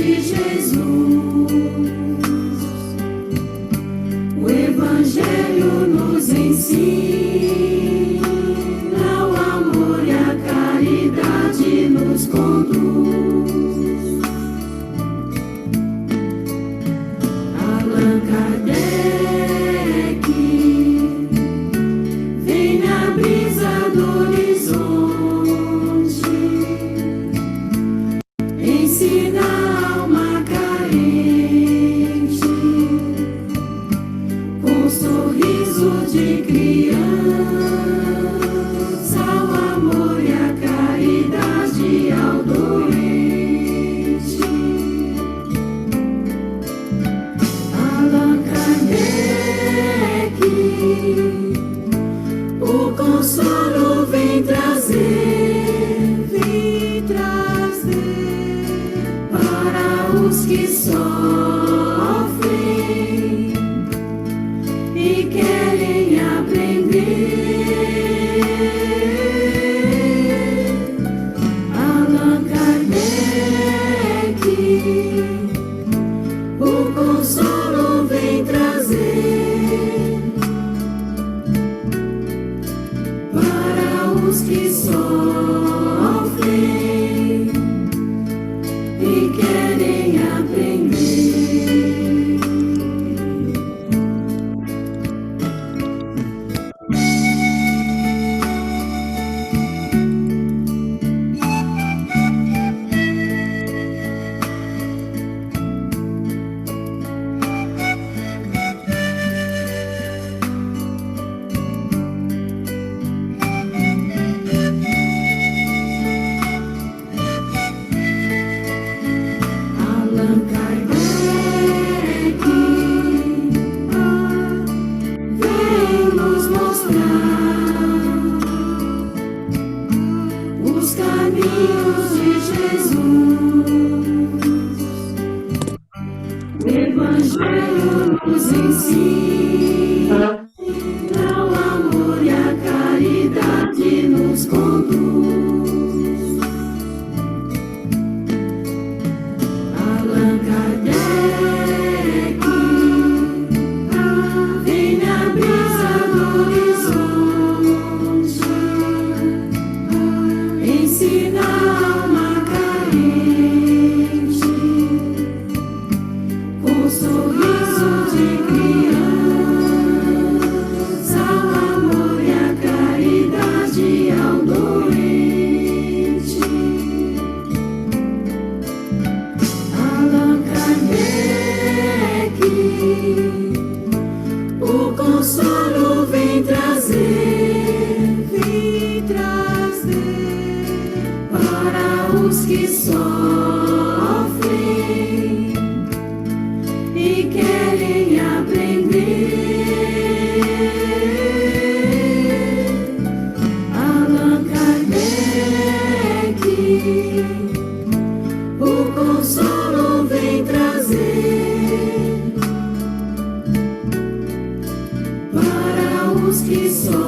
de Jesus. O Evangelho nos ensina, o amor e a caridade nos conduz. Allan Kardec vem na brisa do horizonte, ensina a alma carente, com sorriso de criança, o amor e a caridade ao doente. Allan Kardec, o consolo vem trazer para os que sofrem e querem aprender. Allan Kardec, o consolo vem trazer para os que sofrem e querem aprender. Allan Kardec vem nos mostrar os caminhos de Jesus. O Evangelho nos ensina, o amor e a caridade nos conduz. Allan Kardec vem na brisa do horizonte, ensina a alma carente, com sorriso de criança, o amor e a caridade ao doente. Allan Kardec, o consolo vem trazer para os que sofrem e querem aprender. Allan Kardec, o consolo vem trazer para os que sofrem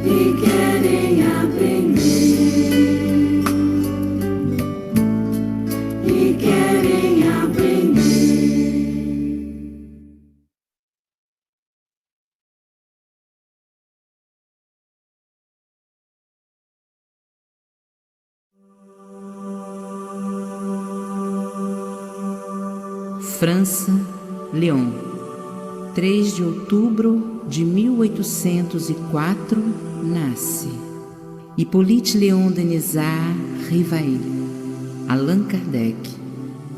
e querem aprender. E querem aprender. França, Lyon, 3 de outubro de 1804, nasce Hippolyte Léon Denisard Rivail. Allan Kardec,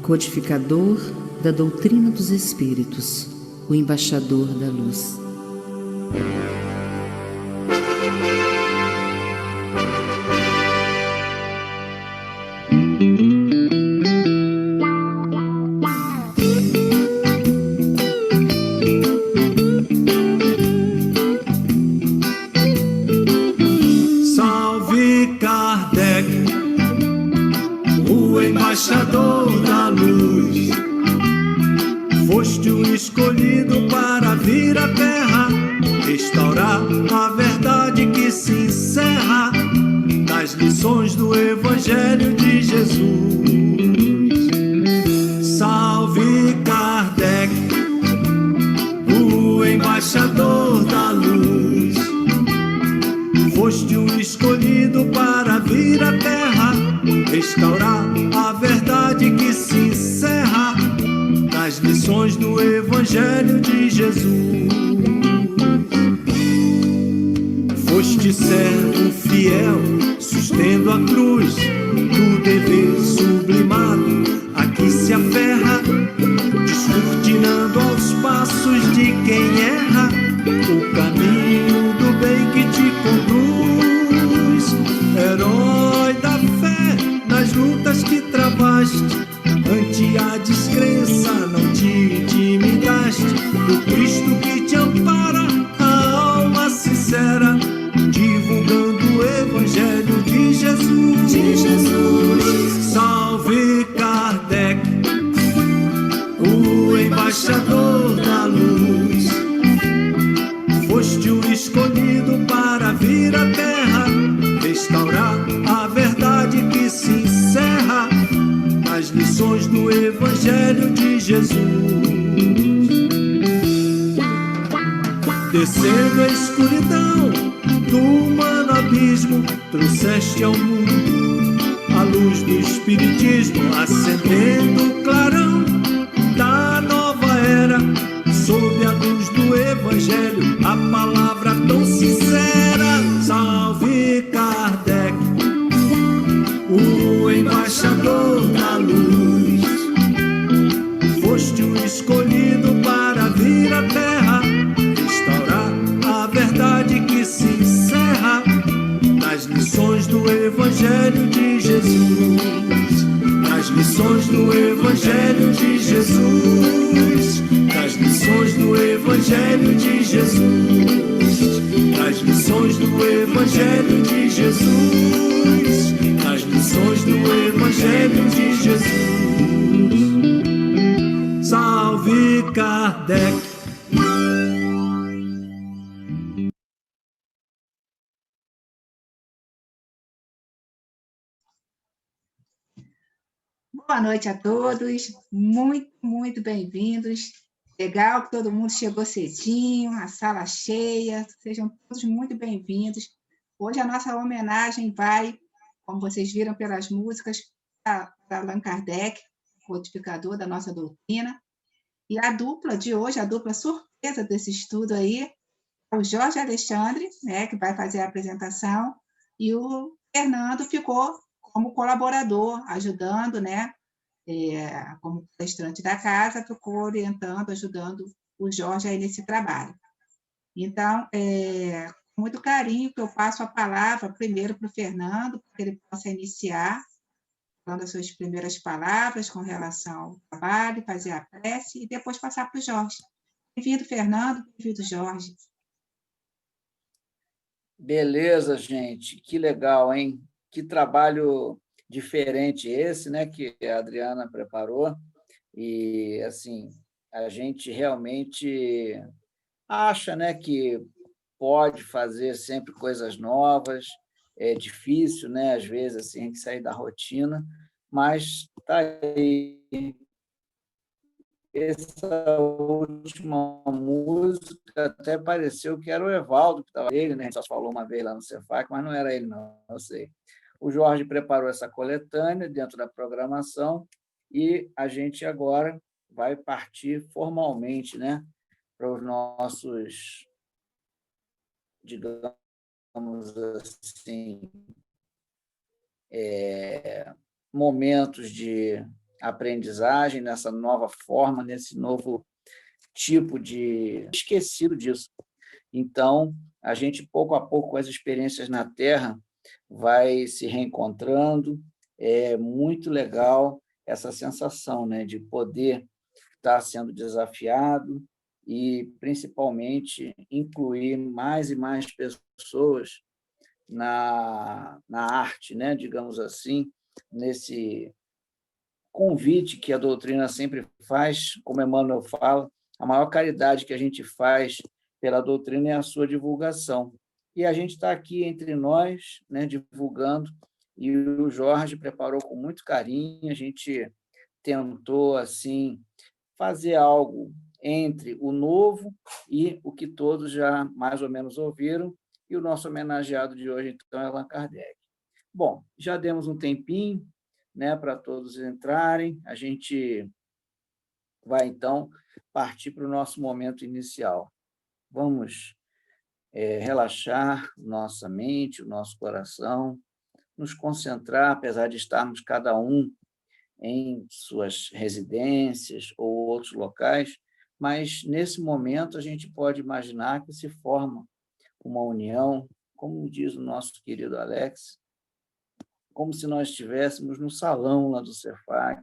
codificador da doutrina dos espíritos, o embaixador da luz. Salve Kardec, o embaixador da luz. Foste o escolhido para vir à Terra, restaurar a verdade que se encerra das lições lições do Evangelho de Jesus. Salve Kardec, o embaixador da luz. Foste o escolhido para vir à Terra, restaurar a verdade que se encerra nas lições do Evangelho de Jesus. Foste servo fiel, sustendo a cruz do dever sublimado, a que se aferra, descortinando aos passos de quem erra o caminho do bem que te conduz. Herói da fé, nas lutas que travaste, ante a descrença não te intimidaste. O Cristo que te ampara, a alma sincera, divulgando o Evangelho de Jesus. Salve Kardec, o embaixador da luz. Foste o escolhido para vir à Terra, restaurar a verdade que se encerra nas lições do Evangelho de Jesus. Descendo a escuridão do humano abismo, trouxeste ao mundo a luz do Espiritismo, acendendo o clarão da nova era, sob a luz do Evangelho, a palavra tão sincera. Salve Kardec, o embaixador da luz. Foste o escolhido para vir à Terra, restaurar a verdade que se encerra nas lições do Evangelho de Jesus. Nas lições do Evangelho de Jesus. Nas lições do Evangelho de Jesus. Nas lições do Evangelho de Jesus. Nas lições do Evangelho de Jesus. Salve Kardec. Boa noite a todos, muito bem-vindos. Legal que todo mundo chegou cedinho, a sala cheia, sejam todos muito bem-vindos. Hoje a nossa homenagem vai, como vocês viram pelas músicas, para Allan Kardec, codificador da nossa doutrina. E a dupla de hoje, a dupla surpresa desse estudo aí, é o Jorge Alexandre, né, que vai fazer a apresentação, e o Fernando ficou como colaborador, ajudando, né, como palestrante da casa, ficou orientando, ajudando o Jorge aí nesse trabalho. Então, com muito carinho que eu passo a palavra primeiro para o Fernando, para que ele possa iniciar, falando as suas primeiras palavras com relação ao trabalho, fazer a prece, e depois passar para o Jorge. Bem-vindo, Fernando, bem-vindo, Jorge. Beleza, gente, que legal, hein? Que trabalho diferente esse, né, que a Adriana preparou, e, assim, a gente realmente acha, né, que pode fazer sempre coisas novas, é difícil, né, às vezes, assim, a gente sair da rotina, mas está aí. Essa última música até pareceu que era o Evaldo que estava ele, né? A gente só falou uma vez lá no Cefac, mas não era ele, não, eu sei. O Jorge preparou essa coletânea dentro da programação e a gente agora vai partir formalmente, né, para os nossos, digamos assim, momentos de aprendizagem nessa nova forma, nesse novo tipo de... esquecido disso. Então, a gente, pouco a pouco, com as experiências na Terra, vai se reencontrando. É muito legal essa sensação, né, de poder estar sendo desafiado e, principalmente, incluir mais e mais pessoas na arte, né, digamos assim, nesse convite que a doutrina sempre faz, como Emmanuel fala, a maior caridade que a gente faz pela doutrina é a sua divulgação. E a gente está aqui entre nós, né, divulgando, e o Jorge preparou com muito carinho. A gente tentou, assim, fazer algo entre o novo e o que todos já mais ou menos ouviram, e o nosso homenageado de hoje, então, é Allan Kardec. Bom, já demos um tempinho, né, para todos entrarem. A gente vai, então, partir para o nosso momento inicial. Vamos relaxar nossa mente, o nosso coração, nos concentrar, apesar de estarmos cada um em suas residências ou outros locais, mas, nesse momento, a gente pode imaginar que se forma uma união, como diz o nosso querido Alex, como se nós estivéssemos no salão lá do Cefac,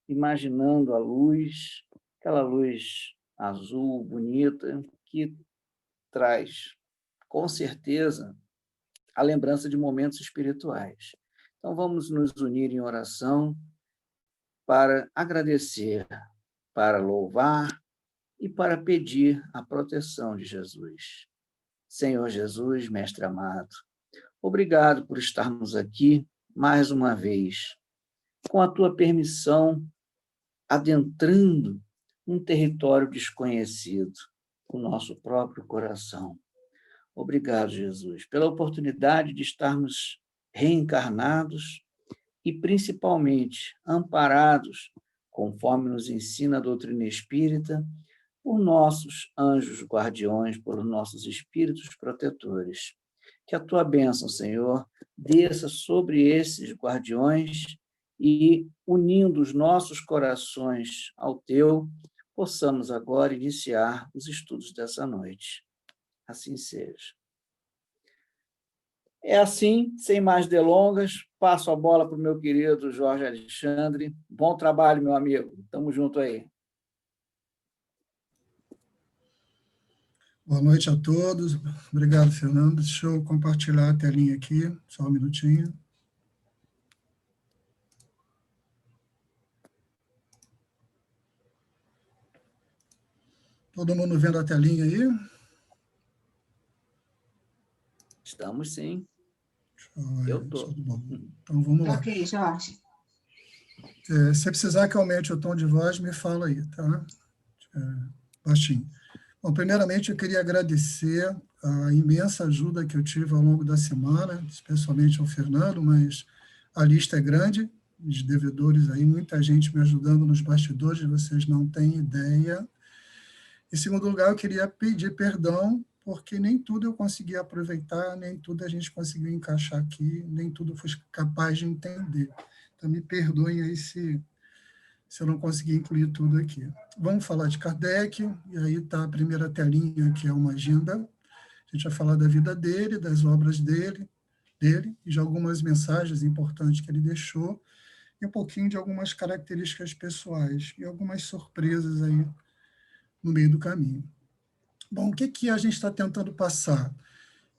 imaginando a luz, aquela luz azul, bonita, que traz, com certeza, a lembrança de momentos espirituais. Então, vamos nos unir em oração para agradecer, para louvar e para pedir a proteção de Jesus. Senhor Jesus, Mestre amado, obrigado por estarmos aqui mais uma vez, com a tua permissão, adentrando um território desconhecido, o nosso próprio coração. Obrigado, Jesus, pela oportunidade de estarmos reencarnados e, principalmente, amparados, conforme nos ensina a doutrina espírita, por nossos anjos guardiões, por nossos espíritos protetores. Que a tua bênção, Senhor, desça sobre esses guardiões e, unindo os nossos corações ao teu, possamos agora iniciar os estudos dessa noite. Assim seja. É assim, sem mais delongas, passo a bola para o meu querido Jorge Alexandre. Bom trabalho, meu amigo. Tamo junto aí. Boa noite a todos. Obrigado, Fernando. Deixa eu compartilhar a telinha aqui, só um minutinho. Todo mundo vendo a telinha aí? Estamos sim. Joia, Eu tô. tudo bom. Então, vamos lá. Ok, Jorge. Se precisar que aumente o tom de voz, me fala aí, tá? Baixinho. Bom, primeiramente, eu queria agradecer a imensa ajuda que eu tive ao longo da semana, especialmente ao Fernando, mas a lista é grande, de devedores aí, muita gente me ajudando nos bastidores, vocês não têm ideia. Em segundo lugar, eu queria pedir perdão, porque nem tudo eu consegui aproveitar, nem tudo a gente conseguiu encaixar aqui, nem tudo fui capaz de entender. Então, me perdoem aí se eu não conseguir incluir tudo aqui. Vamos falar de Kardec, e aí está a primeira telinha, que é uma agenda. A gente vai falar da vida dele, das obras dele e de algumas mensagens importantes que ele deixou, e um pouquinho de algumas características pessoais, e algumas surpresas aí no meio do caminho. Bom, o que a gente está tentando passar?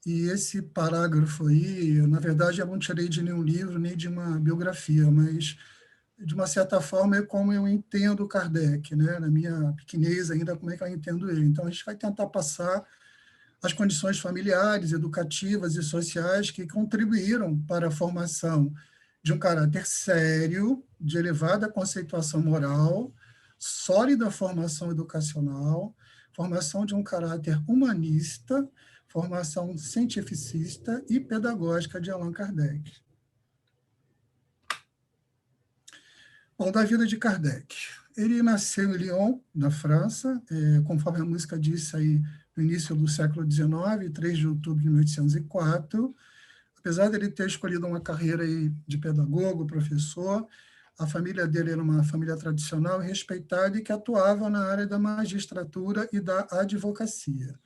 E esse parágrafo aí, na verdade, eu não tirei de nenhum livro, nem de uma biografia, mas, de uma certa forma, é como eu entendo Kardec, né? Na minha pequenez ainda, como é que eu entendo ele. Então, a gente vai tentar passar as condições familiares, educativas e sociais que contribuíram para a formação de um caráter sério, de elevada conceituação moral, sólida formação educacional, formação de um caráter humanista, formação cientificista e pedagógica de Allan Kardec. Bom, da vida de Kardec. Ele nasceu em Lyon, na França, conforme a música disse aí, no início do século XIX, 3 de outubro de 1804. Apesar de ele ter escolhido uma carreira aí de pedagogo, professor, a família dele era uma família tradicional e respeitada e que atuava na área da magistratura e da advocacia.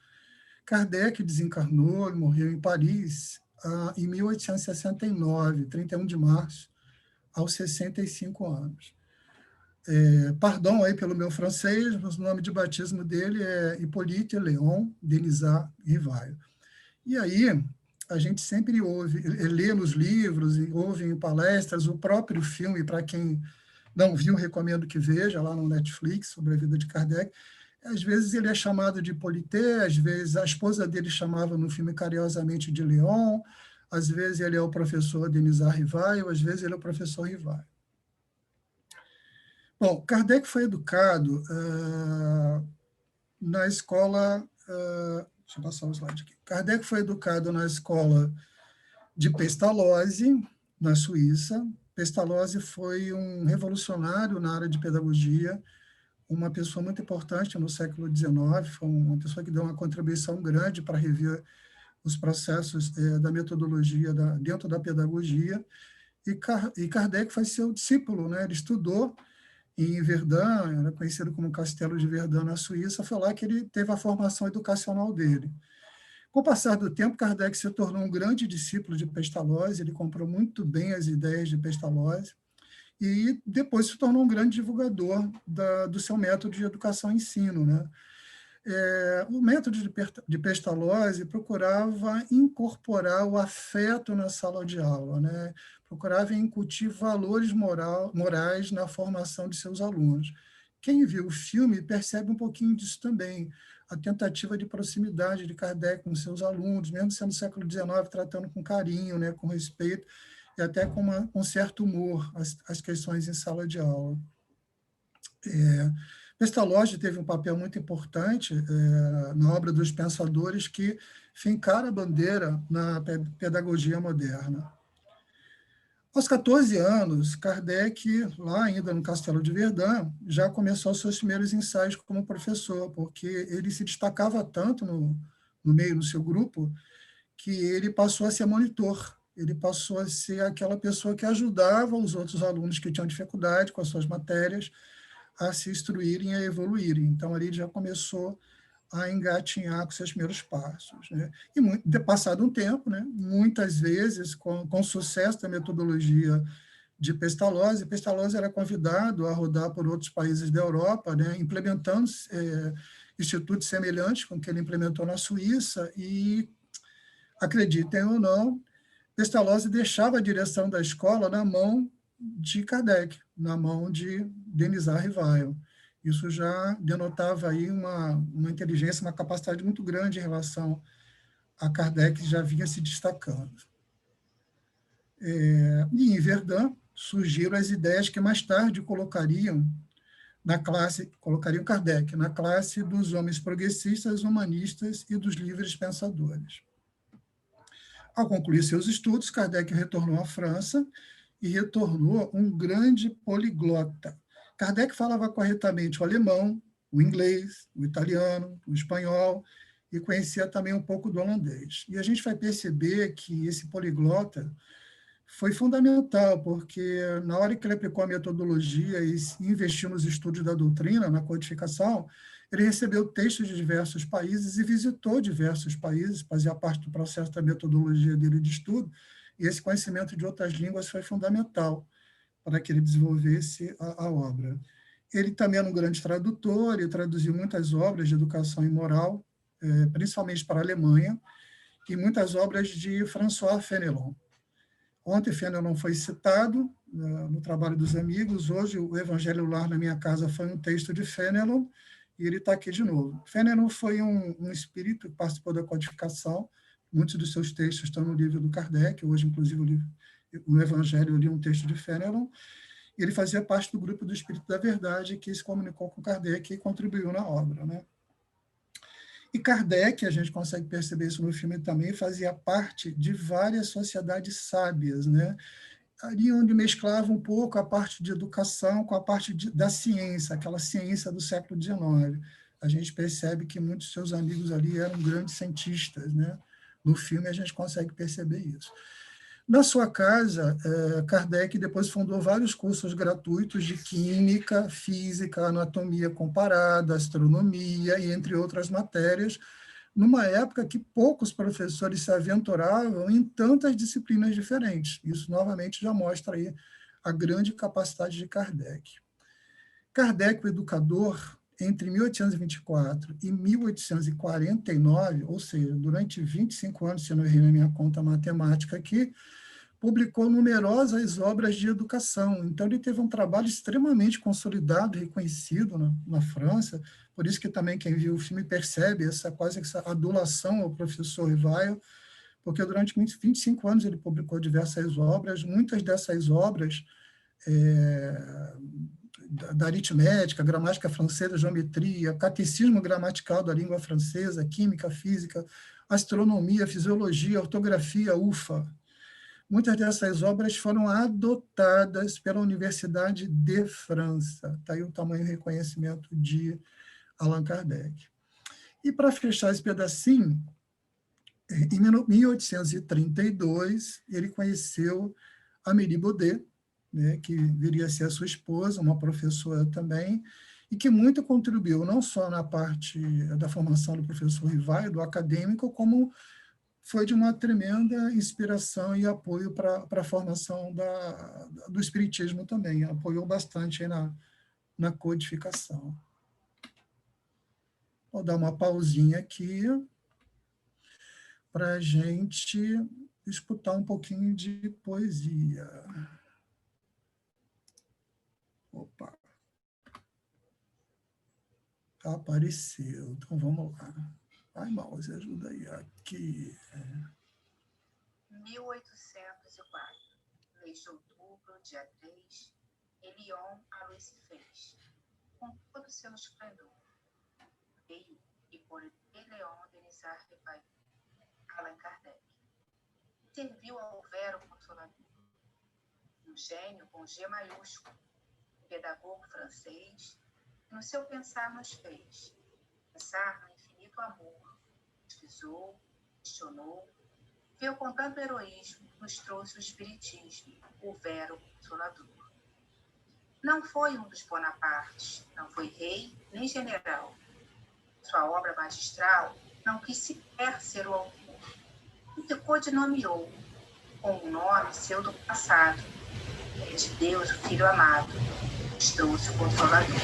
Kardec desencarnou e morreu em Paris em 1869, 31 de março, aos 65 anos. Perdão aí pelo meu francês, mas o nome de batismo dele é Hippolyte Léon Denisard Rivail. E aí, a gente sempre ouve, lê nos livros, ouve em palestras, o próprio filme, para quem não viu, recomendo que veja, lá no Netflix, sobre a vida de Kardec. Às vezes ele é chamado de Hippolyte, às vezes a esposa dele chamava no filme carinhosamente de Leon, Às vezes ele é o professor Denisard Rivaio, às vezes ele é o professor Rivaio. Bom, Kardec foi educado na escola... deixa eu passar o slide aqui. Kardec foi educado na escola de Pestalozzi, na Suíça. Pestalozzi foi um revolucionário na área de pedagogia, uma pessoa muito importante no século XIX, foi uma pessoa que deu uma contribuição grande para rever os processos da metodologia dentro da pedagogia, e Kardec foi seu discípulo, né? Ele estudou em Verdun, era conhecido como Castelo de Verdun, na Suíça, foi lá que ele teve a formação educacional dele. Com o passar do tempo, Kardec se tornou um grande discípulo de Pestalozzi, ele comprou muito bem as ideias de Pestalozzi, e depois se tornou um grande divulgador do seu método de educação e ensino, né? O método de Pestalozzi procurava incorporar o afeto na sala de aula, né? Procurava incutir valores morais na formação de seus alunos. Quem viu o filme percebe um pouquinho disso também, a tentativa de proximidade de Kardec com seus alunos, mesmo sendo século XIX, tratando com carinho, né? Com respeito, e até com um certo humor as questões em sala de aula. Pestalozzi teve um papel muito importante na obra dos pensadores que fincaram a bandeira na pedagogia moderna. Aos 14 anos, Kardec, lá ainda no Castelo de Verdun, já começou os seus primeiros ensaios como professor, porque ele se destacava tanto no meio do seu grupo que ele passou a ser monitor. Ele passou a ser aquela pessoa que ajudava os outros alunos que tinham dificuldade com as suas matérias a se instruírem e a evoluírem. Então, ali ele já começou a engatinhar com seus primeiros passos, né? E, passado um tempo, né, muitas vezes, com o sucesso da metodologia de Pestalozzi, Pestalozzi era convidado a rodar por outros países da Europa, né, implementando institutos semelhantes com o que ele implementou na Suíça, e, acreditem ou não, Pestalozzi deixava a direção da escola na mão de Kardec, na mão de Denisard Rivaio. Isso já denotava aí uma inteligência, uma capacidade muito grande em relação a Kardec, que já vinha se destacando. E em Verdun surgiram as ideias que mais tarde colocariam Kardec na classe dos homens progressistas, humanistas e dos livres pensadores. Ao concluir seus estudos, Kardec retornou à França e retornou um grande poliglota. Kardec falava corretamente o alemão, o inglês, o italiano, o espanhol, e conhecia também um pouco do holandês. E a gente vai perceber que esse poliglota foi fundamental, porque na hora que ele aplicou a metodologia e investiu nos estudos da doutrina, na codificação, ele recebeu textos de diversos países e visitou diversos países, fazia parte do processo da metodologia dele de estudo, e esse conhecimento de outras línguas foi fundamental para que ele desenvolvesse a obra. Ele também era um grande tradutor, ele traduziu muitas obras de educação e moral, principalmente para a Alemanha, e muitas obras de François Fénelon. Ontem Fénelon foi citado no trabalho dos amigos, hoje o Evangelho Lar na Minha Casa foi um texto de Fénelon, e ele está aqui de novo. Fénelon foi um espírito que participou da codificação, muitos dos seus textos estão no livro do Kardec, hoje, inclusive, no Evangelho, eu li um texto de Fénelon, e ele fazia parte do grupo do Espírito da Verdade, que se comunicou com Kardec e contribuiu na obra, né? E Kardec, a gente consegue perceber isso no filme também, fazia parte de várias sociedades sábias, né? Ali onde mesclava um pouco a parte de educação com a parte da ciência, aquela ciência do século XIX. A gente percebe que muitos de seus amigos ali eram grandes cientistas, né? No filme a gente consegue perceber isso. Na sua casa, Kardec depois fundou vários cursos gratuitos de química, física, anatomia comparada, astronomia e entre outras matérias, numa época que poucos professores se aventuravam em tantas disciplinas diferentes. Isso, novamente, já mostra aí a grande capacidade de Kardec. Kardec, o educador, entre 1824 e 1849, ou seja, durante 25 anos, se eu não errei na minha conta matemática aqui, publicou numerosas obras de educação. Então, ele teve um trabalho extremamente consolidado e reconhecido na França, por isso que também quem viu o filme percebe quase essa adulação ao professor Rivaio, porque durante 25 anos ele publicou diversas obras, muitas dessas obras da aritmética, gramática francesa, geometria, catecismo gramatical da língua francesa, química, física, astronomia, fisiologia, ortografia, UFA. Muitas dessas obras foram adotadas pela Universidade de França. Está aí o tamanho do reconhecimento de Allan Kardec. E, para fechar esse pedacinho, em 1832, ele conheceu Amélie Baudet, né, que viria a ser a sua esposa, uma professora também, e que muito contribuiu, não só na parte da formação do professor Rivaio, do acadêmico, como foi de uma tremenda inspiração e apoio para a formação do espiritismo também, apoiou bastante aí na codificação. Vou dar uma pausinha aqui para a gente escutar um pouquinho de poesia. Opa! Apareceu, então vamos lá. Ai, mouse, ajuda aí. Aqui. 1804, mês de outubro, dia 3, em Lyon, a luz se fez, com todo o seu esplendor. Veio e por Leon Denisard Rivail, Allan Kardec. Serviu ao Vero Consolador, um gênio com G maiúsculo, pedagogo francês, que no seu pensar nos fez pensar no infinito amor, pesquisou, questionou, veio com tanto heroísmo, nos trouxe o espiritismo, o Vero Consolador. Não foi um dos Bonapartes, não foi rei nem general. Sua obra magistral não quis sequer ser o autor, e se codinomeou com o nome seu do passado, de Deus, o Filho amado, nos trouxe o Consolador.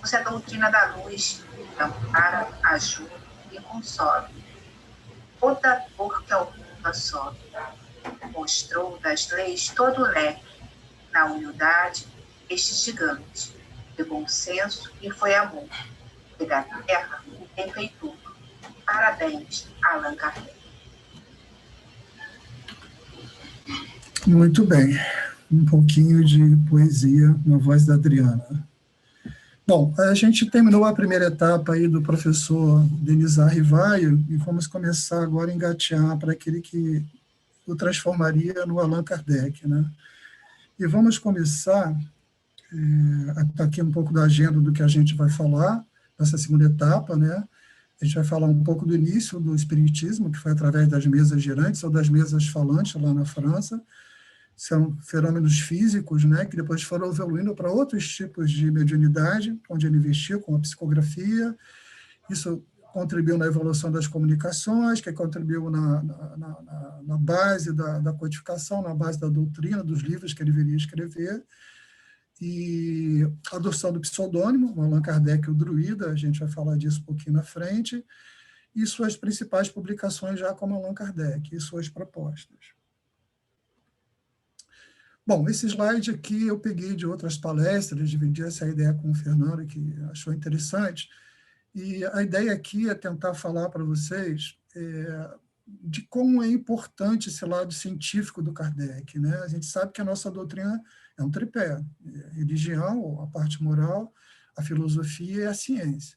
Usa a doutrina da luz, ampara, ajuda e consola. Toda dor que ao mundo assola. Mostrou das leis todo o leque, na humildade, este gigante, de bom senso e foi amor, e da terra o benfeitor. Parabéns, Allan Kardec. Muito bem, um pouquinho de poesia na voz da Adriana. Bom, a gente terminou a primeira etapa aí do professor Denisard Rivaio e vamos começar agora a engatear para aquele que o transformaria no Allan Kardec, né? E vamos começar, aqui um pouco da agenda do que a gente vai falar nessa segunda etapa, né? A gente vai falar um pouco do início do espiritismo, que foi através das mesas girantes ou das mesas falantes lá na França. São fenômenos físicos, né, que depois foram evoluindo para outros tipos de mediunidade, onde ele investiu com a psicografia. Isso contribuiu na evolução das comunicações, que contribuiu na base da codificação, na base da doutrina, dos livros que ele viria escrever. E a adoção do pseudônimo, o Allan Kardec, o Druida, a gente vai falar disso um pouquinho na frente, e suas principais publicações já como Allan Kardec, e suas propostas. Bom, esse slide aqui eu peguei de outras palestras, dividi essa ideia com o Fernando, que achou interessante, e a ideia aqui é tentar falar para vocês de como é importante esse lado científico do Kardec, né? A gente sabe que a nossa doutrina é um tripé, a religião, a parte moral, a filosofia e a ciência.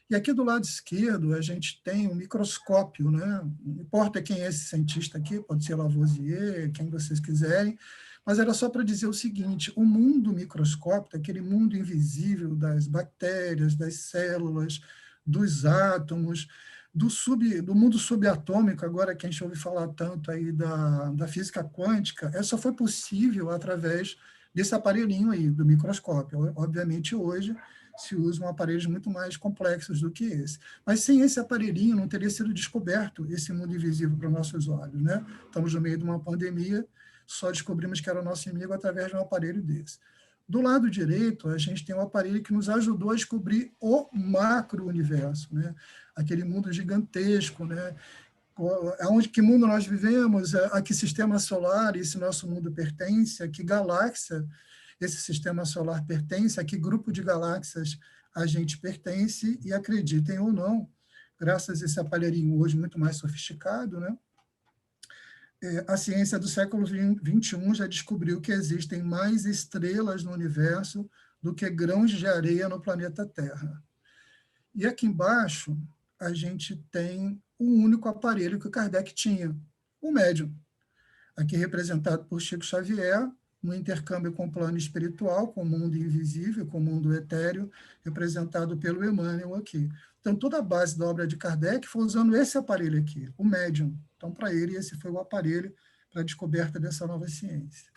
E aqui do lado esquerdo a gente tem um microscópio, né? Não importa quem é esse cientista aqui, pode ser Lavoisier, quem vocês quiserem, mas era só para dizer o seguinte: o mundo microscópico, aquele mundo invisível das bactérias, das células, dos átomos, do mundo subatômico, agora que a gente ouve falar tanto aí da física quântica, só foi possível através desse aparelhinho aí, do microscópio. Obviamente, hoje se usam aparelhos muito mais complexos do que esse. Mas sem esse aparelhinho não teria sido descoberto esse mundo invisível para os nossos olhos, né? Estamos no meio de uma pandemia, só descobrimos que era o nosso inimigo através de um aparelho desse. Do lado direito, a gente tem um aparelho que nos ajudou a descobrir o macro-universo, né? Aquele mundo gigantesco, né? Que mundo nós vivemos, a que sistema solar esse nosso mundo pertence, a que galáxia esse sistema solar pertence, a que grupo de galáxias a gente pertence, e acreditem ou não, graças a esse aparelhinho hoje muito mais sofisticado, né? A ciência do século XXI já descobriu que existem mais estrelas no universo do que grãos de areia no planeta Terra. E aqui embaixo, a gente tem o único aparelho que o Kardec tinha, o médium, aqui representado por Chico Xavier, no intercâmbio com o plano espiritual, com o mundo invisível, com o mundo etéreo, representado pelo Emmanuel aqui. Então, toda a base da obra de Kardec foi usando esse aparelho aqui, o médium. Então, para ele, esse foi o aparelho para a descoberta dessa nova ciência.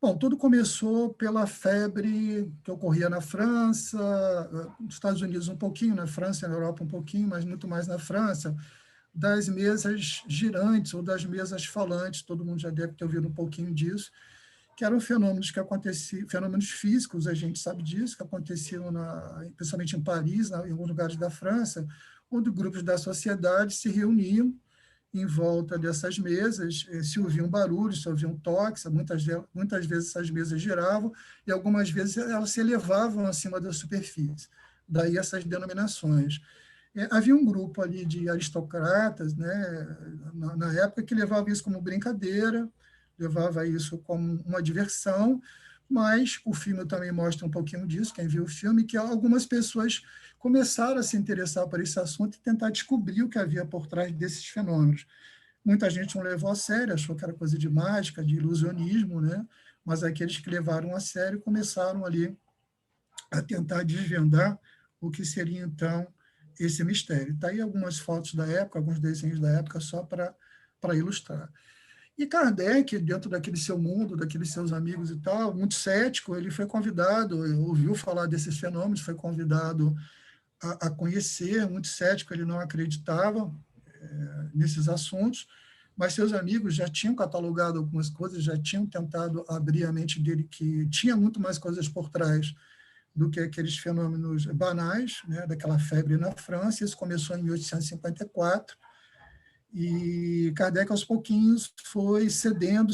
Bom, tudo começou pela febre que ocorria na França, nos Estados Unidos um pouquinho, na França, na Europa um pouquinho, mas muito mais na França, das mesas girantes ou das mesas falantes, todo mundo já deve ter ouvido um pouquinho disso, que eram fenômenos que aconteciam, fenômenos físicos, a gente sabe disso, que aconteciam principalmente em Paris, em alguns lugares da França, onde grupos da sociedade se reuniam em volta dessas mesas, se ouviam barulhos, se ouviam toques, muitas vezes essas mesas giravam e algumas vezes elas se elevavam acima da superfície. Daí essas denominações. Havia um grupo ali de aristocratas, né, na época, que levava isso como brincadeira, levava isso como uma diversão, mas o filme também mostra um pouquinho disso, quem viu o filme, que algumas pessoas começaram a se interessar por esse assunto e tentar descobrir o que havia por trás desses fenômenos. Muita gente não levou a sério, achou que era coisa de mágica, de ilusionismo, né? Mas aqueles que levaram a sério começaram ali a tentar desvendar o que seria, então, esse mistério. Está aí algumas fotos da época, alguns desenhos da época, só para ilustrar. E Kardec, dentro daquele seu mundo, daqueles seus amigos e tal, muito cético, ele foi convidado, ouviu falar desses fenômenos, foi convidado a conhecer, muito cético, ele não acreditava nesses assuntos, mas seus amigos já tinham catalogado algumas coisas, já tinham tentado abrir a mente dele, que tinha muito mais coisas por trás do que aqueles fenômenos banais, né, daquela febre na França. Isso começou em 1854, e Kardec, aos pouquinhos, foi cedendo,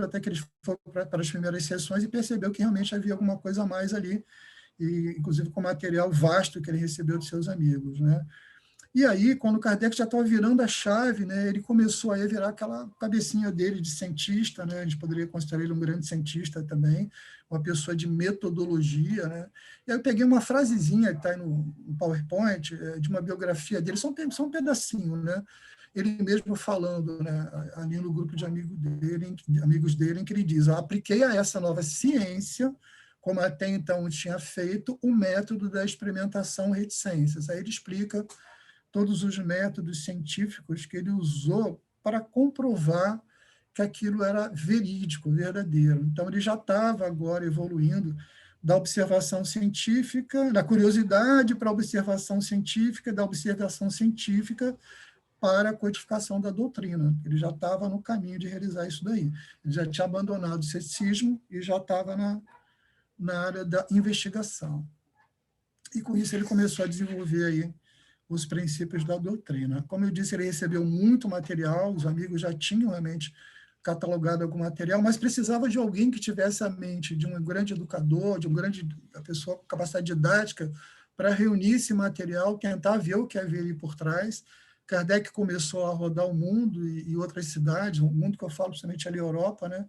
até que ele foi para as primeiras sessões e percebeu que realmente havia alguma coisa a mais ali, e, inclusive com material vasto que ele recebeu de seus amigos, né? E aí, quando Kardec já estava virando a chave, né, ele começou a virar aquela cabecinha dele de cientista, né? A gente poderia considerar ele um grande cientista também, uma pessoa de metodologia, né? E aí eu peguei uma frasezinha que está aí no PowerPoint, de uma biografia dele, só um pedacinho, né? Ele mesmo falando, né, ali no grupo de amigos dele, em que ele diz: apliquei a essa nova ciência, como até então tinha feito, o método da experimentação reticências. Aí ele explica todos os métodos científicos que ele usou para comprovar que aquilo era verídico, verdadeiro. Então, ele já estava agora evoluindo da observação científica, da curiosidade para a observação científica, da observação científica para a codificação da doutrina. Ele já estava no caminho de realizar isso daí. Ele já tinha abandonado o ceticismo e já estava na área da investigação. E, com isso, ele começou a desenvolver aí os princípios da doutrina. Como eu disse, ele recebeu muito material, os amigos já tinham realmente catalogado algum material, mas precisava de alguém que tivesse a mente de um grande educador, de uma pessoa com capacidade didática, para reunir esse material, tentar ver o que havia ali por trás. Kardec começou a rodar o mundo e outras cidades, o mundo que eu falo principalmente ali, Europa, né?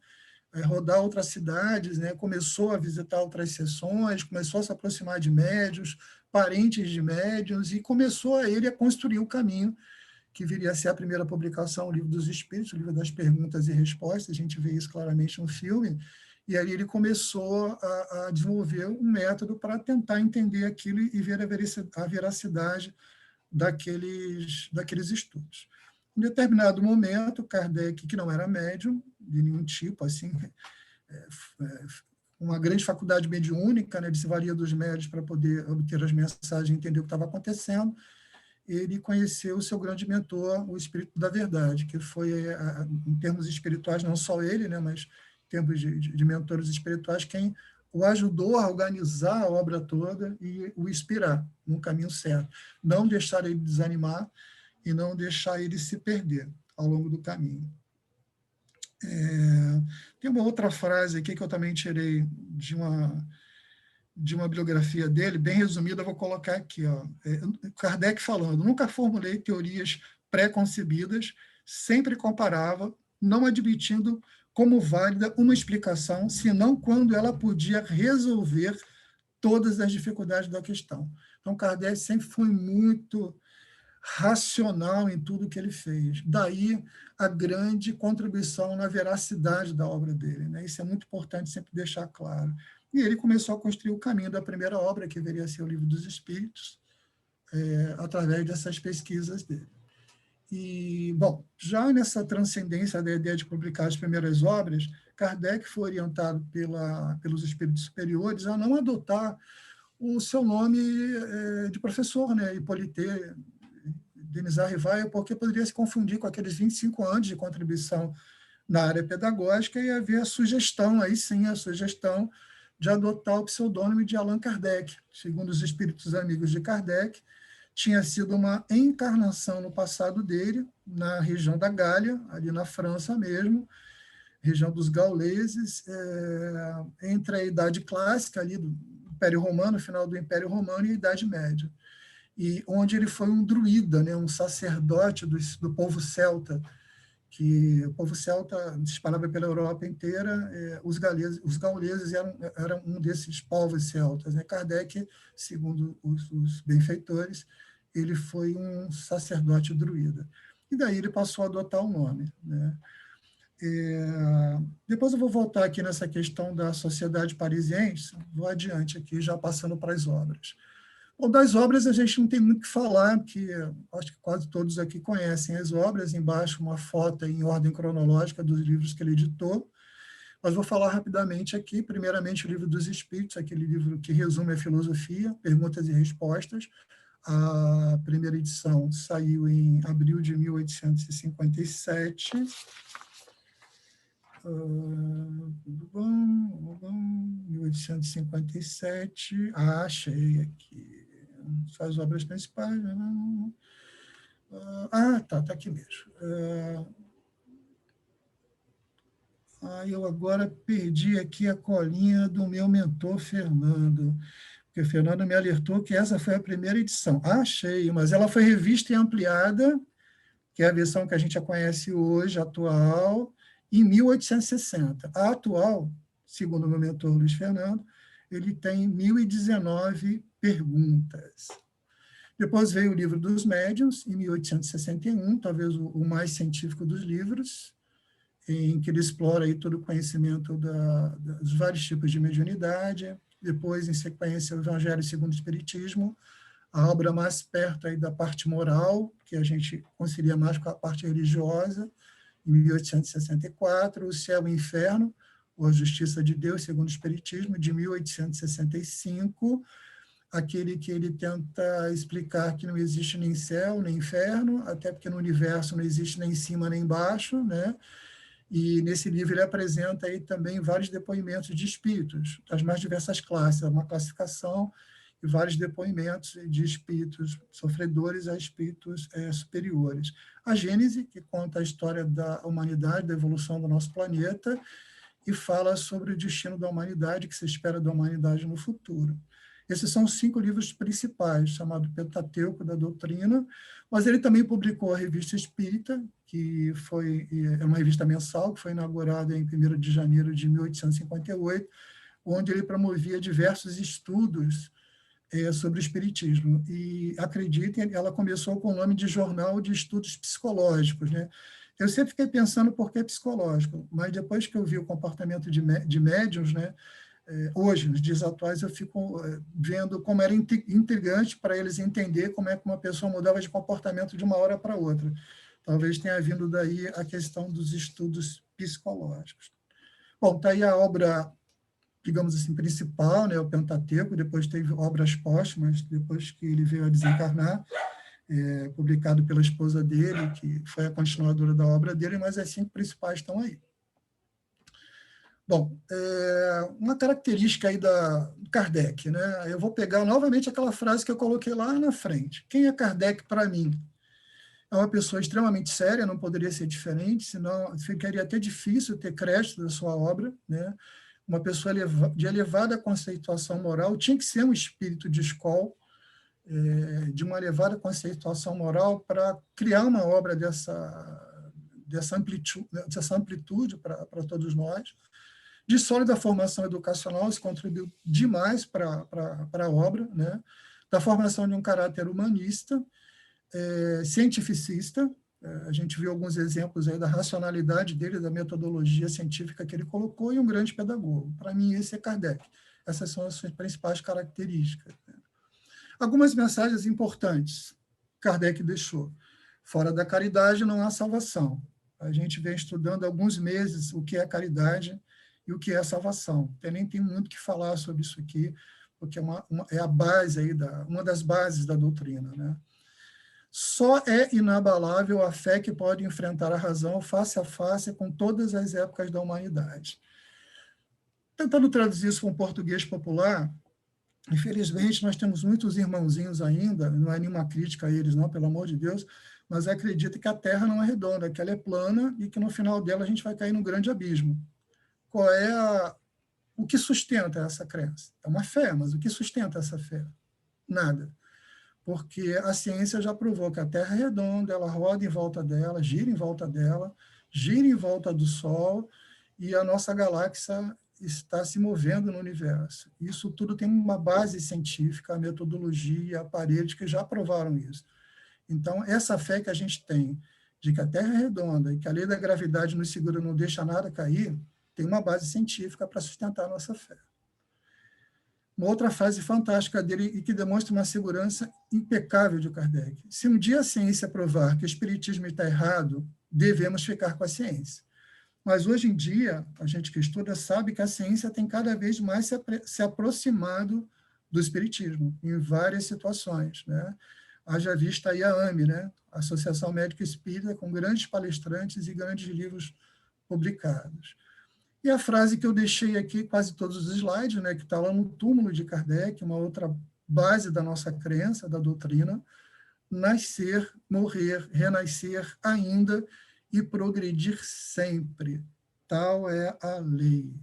Rodar outras cidades, né? Começou a visitar outras sessões, começou a se aproximar de médiuns, parentes de médiuns, e começou ele a construir o caminho que viria a ser a primeira publicação, o Livro dos Espíritos, o Livro das Perguntas e Respostas. A gente vê isso claramente no filme, e aí ele começou a desenvolver um método para tentar entender aquilo e ver a veracidade daqueles estudos. Em determinado momento, Kardec, que não era médium de nenhum tipo, assim, uma grande faculdade mediúnica, né, ele se valia dos médios para poder obter as mensagens e entender o que estava acontecendo, ele conheceu o seu grande mentor, o Espírito da Verdade, que foi, em termos espirituais, não só ele, né, mas em termos de mentores espirituais, quem o ajudou a organizar a obra toda e o inspirar no caminho certo. Não deixar ele desanimar e não deixar ele se perder ao longo do caminho. Tem uma outra frase aqui que eu também tirei de uma biografia dele, bem resumida, eu vou colocar aqui. Kardec falando: nunca formulei teorias pré-concebidas, sempre comparava, não admitindo como válida uma explicação, senão quando ela podia resolver todas as dificuldades da questão. Então, Kardec sempre foi muito racional em tudo que ele fez. Daí a grande contribuição na veracidade da obra dele, né? Isso é muito importante sempre deixar claro. E ele começou a construir o caminho da primeira obra, que viria a ser o Livro dos Espíritos, através dessas pesquisas dele. E, bom, já nessa transcendência da ideia de publicar as primeiras obras, Kardec foi orientado pelos espíritos superiores a não adotar o seu nome de professor, né? Hippolyte Denisard Rivail, porque poderia se confundir com aqueles 25 anos de contribuição na área pedagógica e haver a sugestão, aí sim, a sugestão de adotar o pseudônimo de Allan Kardec. Segundo os espíritos amigos de Kardec, tinha sido uma encarnação no passado dele, na região da Gália, ali na França mesmo, região dos gauleses, entre a Idade Clássica, ali do Império Romano, final do Império Romano, e a Idade Média. E onde ele foi um druida, né, um sacerdote do povo celta, que o povo celta se espalhava pela Europa inteira, os gauleses eram um desses povos celtas. Né? Kardec, segundo os benfeitores, ele foi um sacerdote druida. E daí ele passou a adotar o nome. Né? Depois eu vou voltar aqui nessa questão da Sociedade Parisiense, vou adiante aqui, já passando para as obras. Bom, das obras a gente não tem muito o que falar, porque acho que quase todos aqui conhecem as obras, embaixo uma foto em ordem cronológica dos livros que ele editou, mas vou falar rapidamente aqui, primeiramente o Livro dos Espíritos, aquele livro que resume a filosofia, perguntas e respostas. A primeira edição saiu em abril de 1857, 1857, achei aqui, as obras principais, tá aqui mesmo. Eu agora perdi aqui a colinha do meu mentor, Fernando, porque o Fernando me alertou que essa foi a primeira edição. Achei, mas ela foi revista e ampliada, que é a versão que a gente já conhece hoje, atual, em 1860. A atual, segundo o meu mentor Luiz Fernando, ele tem 1019 perguntas. Depois veio o Livro dos Médiuns, em 1861, talvez o mais científico dos livros, em que ele explora aí todo o conhecimento dos vários tipos de mediunidade. Depois, em sequência, o Evangelho segundo o Espiritismo, a obra mais perto aí da parte moral, que a gente concilia mais com a parte religiosa, em 1864, O Céu e o Inferno, ou A Justiça de Deus, segundo o Espiritismo, de 1865, aquele que ele tenta explicar que não existe nem céu, nem inferno, até porque no universo não existe nem em cima nem embaixo, né? E nesse livro ele apresenta aí também vários depoimentos de espíritos, das mais diversas classes, uma classificação e vários depoimentos de espíritos sofredores a espíritos superiores. A Gênese, que conta a história da humanidade, da evolução do nosso planeta, e fala sobre o destino da humanidade, que se espera da humanidade no futuro. Esses são os 5 livros principais, chamado Pentateuco da Doutrina, mas ele também publicou a Revista Espírita, que é uma revista mensal, que foi inaugurada em 1º de janeiro de 1858, onde ele promovia diversos estudos sobre o espiritismo. E, acreditem, ela começou com o nome de Jornal de Estudos Psicológicos, né? Eu sempre fiquei pensando por que psicológico, mas depois que eu vi o comportamento de médiuns, né, hoje, nos dias atuais, eu fico vendo como era intrigante para eles entender como é que uma pessoa mudava de comportamento de uma hora para outra. Talvez tenha vindo daí a questão dos estudos psicológicos. Bom, está aí a obra, digamos assim, principal, né, o Pentateuco, depois teve obras póstumas, depois que ele veio a desencarnar, publicado pela esposa dele, que foi a continuadora da obra dele, mas as 5 principais estão aí. Bom, uma característica aí do Kardec, né? Eu vou pegar novamente aquela frase que eu coloquei lá na frente. Quem é Kardec para mim? É uma pessoa extremamente séria, não poderia ser diferente, senão ficaria até difícil ter crédito da sua obra, né? Uma pessoa de elevada conceituação moral, tinha que ser um espírito de escola, de uma elevada conceituação moral para criar uma obra dessa amplitude para todos nós. De sólida formação educacional, isso contribuiu demais para a obra, né? Da formação de um caráter humanista, cientificista. A gente viu alguns exemplos aí da racionalidade dele, da metodologia científica que ele colocou, e um grande pedagogo. Para mim, esse é Kardec. Essas são as suas principais características. Algumas mensagens importantes Kardec deixou. Fora da caridade não há salvação. A gente vem estudando há alguns meses o que é caridade e o que é salvação. Nem tem muito o que falar sobre isso aqui, porque é a base aí uma das bases da doutrina, né? Só é inabalável a fé que pode enfrentar a razão face a face com todas as épocas da humanidade. Tentando traduzir isso para um português popular, infelizmente nós temos muitos irmãozinhos ainda, não é nenhuma crítica a eles, não, pelo amor de Deus, mas acredita que a Terra não é redonda, que ela é plana e que no final dela a gente vai cair num grande abismo. Qual é o que sustenta essa crença? É uma fé, mas o que sustenta essa fé? Nada. Porque a ciência já provou que a Terra é redonda, ela roda em volta dela, gira em volta dela, gira em volta do Sol, e a nossa galáxia está se movendo no universo. Isso tudo tem uma base científica, metodologia, aparelhos que já provaram isso. Então, essa fé que a gente tem de que a Terra é redonda e que a lei da gravidade nos segura, não deixa nada cair, tem uma base científica para sustentar a nossa fé. Uma outra frase fantástica dele e que demonstra uma segurança impecável de Kardec. Se um dia a ciência provar que o espiritismo está errado, devemos ficar com a ciência. Mas hoje em dia, a gente que estuda sabe que a ciência tem cada vez mais se aproximado do espiritismo, em várias situações, né? Haja vista aí a AME, né? A Associação Médica Espírita, com grandes palestrantes e grandes livros publicados. E a frase que eu deixei aqui, quase todos os slides, né, que está lá no túmulo de Kardec, uma outra base da nossa crença, da doutrina: nascer, morrer, renascer ainda e progredir sempre. Tal é a lei.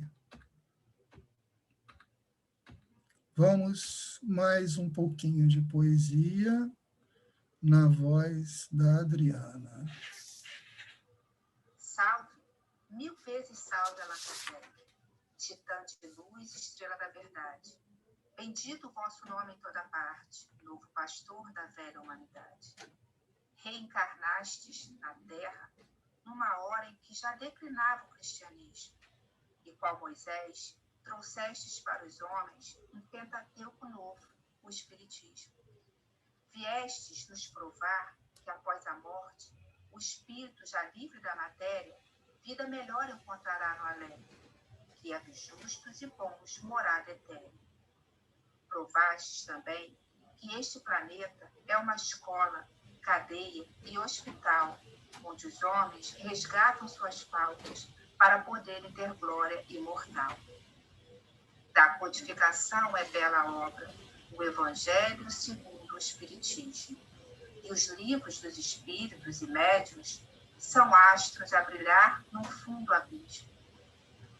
Vamos mais um pouquinho de poesia na voz da Adriana. Salve, mil vezes salve Allan Kardec, titã de luz, estrela da verdade. Bendito o vosso nome em toda parte, novo pastor da velha humanidade. Reencarnastes na terra numa hora em que já declinava o cristianismo, e qual Moisés, trouxestes para os homens um Pentateuco novo, o Espiritismo. Viestes nos provar que após a morte, o espírito já livre da matéria, vida melhor encontrará no além, que é dos justos e bons morada eterna. Provastes também que este planeta é uma escola, cadeia e hospital, onde os homens resgatam suas faltas para poderem ter glória imortal. Da codificação é bela obra, o Evangelho segundo o Espiritismo. E os livros dos espíritos e médiuns são astros a brilhar no fundo abismo,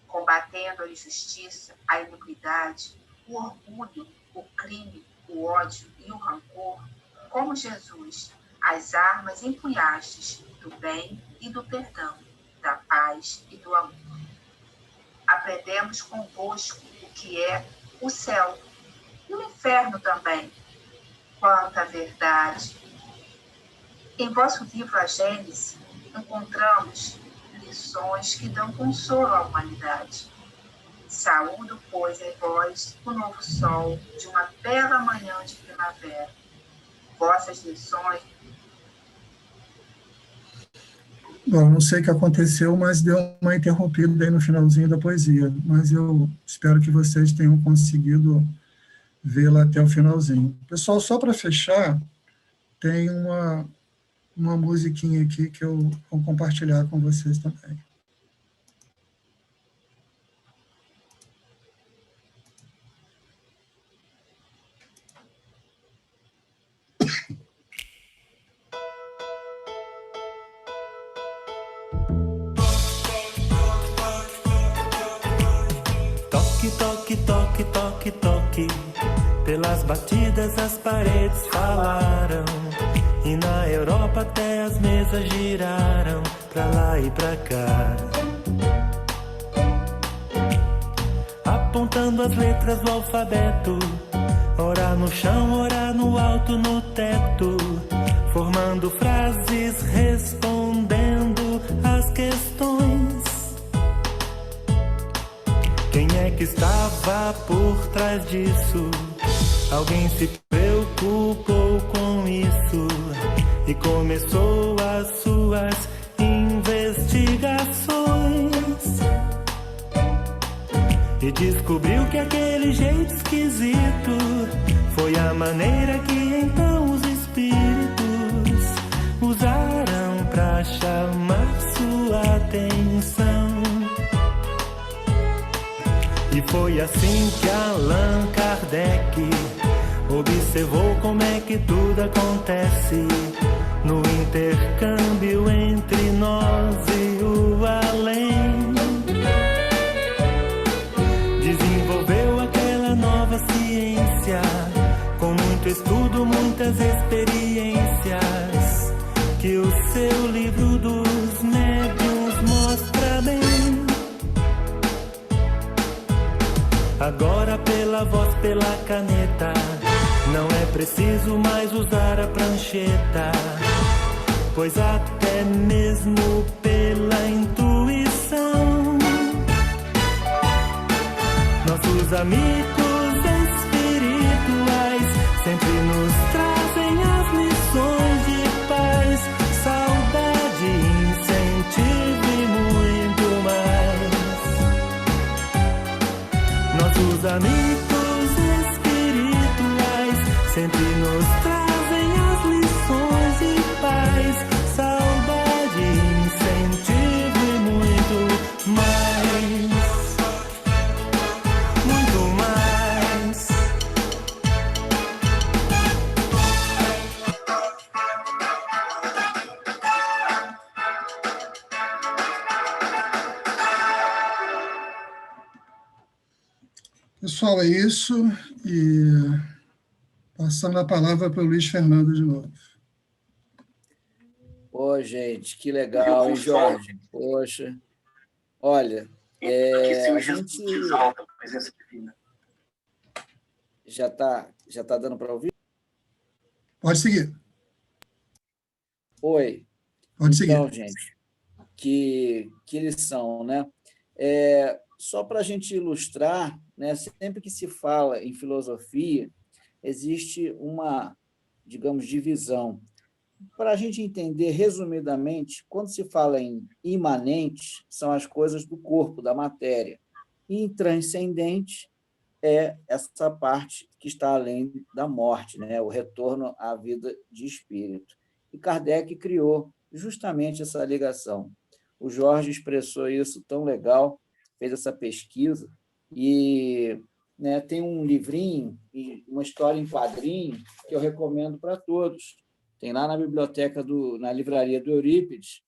combatendo a injustiça, a iniquidade, o orgulho, o crime, o ódio e o rancor, como Jesus, as armas empunhastes do bem e do perdão, da paz e do amor. Aprendemos convosco o que é o céu e o inferno também. Quanta verdade! Em vosso livro A Gênese, encontramos lições que dão consolo à humanidade. Saúdo, pois, em vós o novo sol de uma bela manhã de primavera. Vossas lições... Bom, não sei o que aconteceu, mas deu uma interrompida aí no finalzinho da poesia, mas eu espero que vocês tenham conseguido vê-la até o finalzinho. Pessoal, só para fechar, tem uma musiquinha aqui que eu vou compartilhar com vocês também. Toque, toque, toque, toque. Pelas batidas as paredes falaram. E na Europa até as mesas giraram pra lá e pra cá, apontando as letras do alfabeto, ora no chão, ora no alto, no teto, formando frases, respondendo às questões. Quem é que estava por trás disso? Alguém se preocupou com isso e começou as suas investigações. E descobriu que aquele jeito esquisito foi a maneira que então os espíritos usaram pra chamar sua atenção. E foi assim que Allan Kardec observou como é que tudo acontece no intercâmbio entre nós e o além. Desenvolveu aquela nova ciência com muito estudo, muitas experiências, que o seu livro dos médiuns mostra bem. Agora pela voz, pela caneta, não é preciso mais usar a prancheta, pois até mesmo pela intuição, nossos amigos espirituais sempre nos trazem as lições de paz, saudade, incentivo e muito mais. Nossos amigos espirituais sempre nos trazem as lições de paz, saudade, incentivo e muito mais. Muito mais. Pessoal, é isso. E passando a palavra para o Luiz Fernando de novo. Pô, gente, que legal, hein, Jorge? Poxa, olha, a gente já tá dando para ouvir? Pode seguir. Oi. Pode seguir. Então, gente, que lição, né? Só para a gente ilustrar, né, sempre que se fala em filosofia, existe uma, digamos, divisão. Para a gente entender resumidamente, quando se fala em imanente, são as coisas do corpo, da matéria. E em transcendente é essa parte que está além da morte, né? O retorno à vida de espírito. E Kardec criou justamente essa ligação. O Jorge expressou isso tão legal, fez essa pesquisa, e, né, tem um livrinho, uma história em quadrinho, que eu recomendo para todos. Tem lá na biblioteca, na livraria do Eurípides,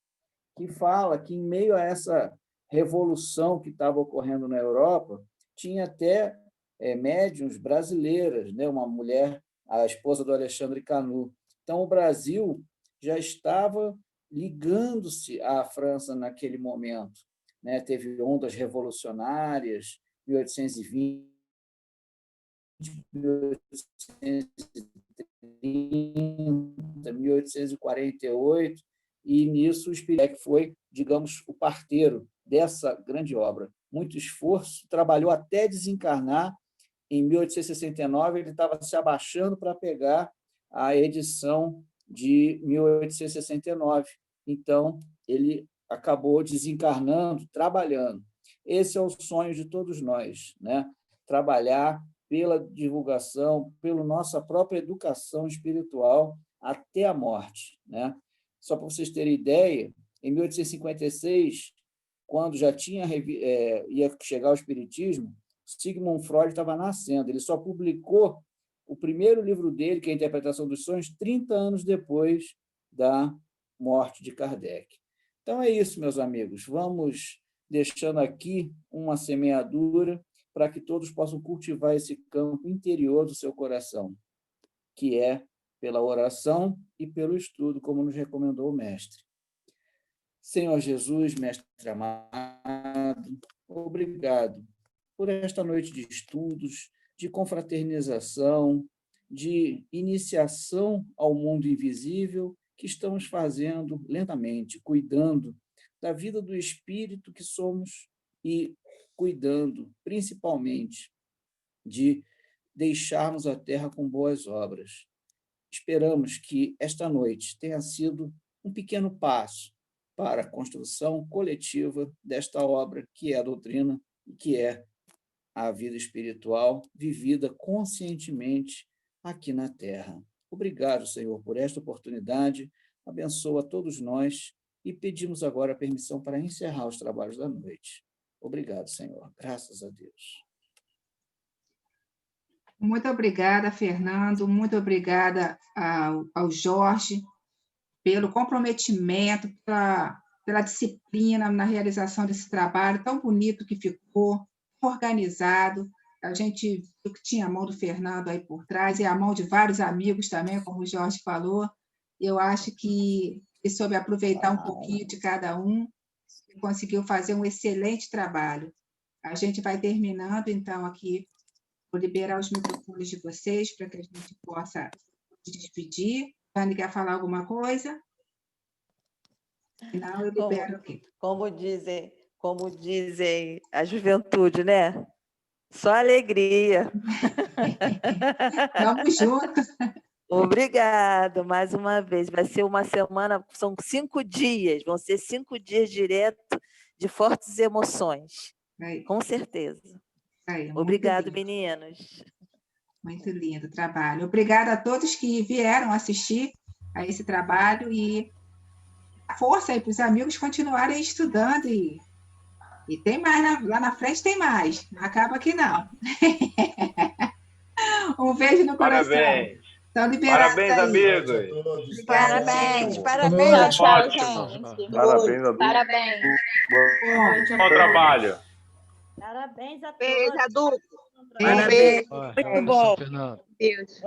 que fala que, em meio a essa revolução que estava ocorrendo na Europa, tinha até médiuns brasileiras, né? Uma mulher, a esposa do Alexandre Camus. Então, o Brasil já estava ligando-se à França naquele momento, né? Teve ondas revolucionárias, 1820, 1830, 1848, e nisso o Spirek foi, digamos, o parteiro dessa grande obra. Muito esforço, trabalhou até desencarnar. Em 1869, ele estava se abaixando para pegar a edição de 1869. Então, ele acabou desencarnando, trabalhando. Esse é o sonho de todos nós, né? Trabalhar pela divulgação, pela nossa própria educação espiritual até a morte, né? Só para vocês terem ideia, em 1856, quando já ia chegar o Espiritismo, Sigmund Freud estava nascendo. Ele só publicou o primeiro livro dele, que é a Interpretação dos Sonhos, 30 anos depois da morte de Kardec. Então, é isso, meus amigos. Vamos deixando aqui uma semeadura para que todos possam cultivar esse campo interior do seu coração, que é pela oração e pelo estudo, como nos recomendou o mestre. Senhor Jesus, mestre amado, obrigado por esta noite de estudos, de confraternização, de iniciação ao mundo invisível que estamos fazendo lentamente, cuidando da vida do espírito que somos e cuidando, principalmente, de deixarmos a terra com boas obras. Esperamos que esta noite tenha sido um pequeno passo para a construção coletiva desta obra, que é a doutrina e que é a vida espiritual vivida conscientemente aqui na Terra. Obrigado, Senhor, por esta oportunidade. Abençoa todos nós e pedimos agora a permissão para encerrar os trabalhos da noite. Obrigado, Senhor. Graças a Deus. Muito obrigada, Fernando. Muito obrigada ao Jorge pelo comprometimento, pela disciplina na realização desse trabalho tão bonito que ficou, organizado. A gente viu que tinha a mão do Fernando aí por trás e a mão de vários amigos também, como o Jorge falou. Eu acho que ele soube aproveitar um pouquinho de cada um e conseguiu fazer um excelente trabalho. A gente vai terminando, então, aqui. Vou liberar os microfones de vocês para que a gente possa se despedir. Dani, quer falar alguma coisa? Não, eu libero aqui. Como dizem a juventude, né? Só alegria. Vamos juntos. Obrigado, mais uma vez. Vai ser uma semana, são 5 dias, vão ser 5 dias direto de fortes emoções. Aí. Com certeza. Aí, obrigado, meninos. Muito lindo o trabalho. Obrigada a todos que vieram assistir a esse trabalho e força aí para os amigos continuarem estudando e tem mais, lá na frente tem mais. Não acaba aqui, não. Um beijo no coração. Parabéns. Parabéns, amigos. Parabéns. Parabéns. Tchau, gente. Parabéns, amigos. Parabéns. Bom trabalho. Parabéns a todos. Beijo, adulto. Parabéns. Muito bom. Deus.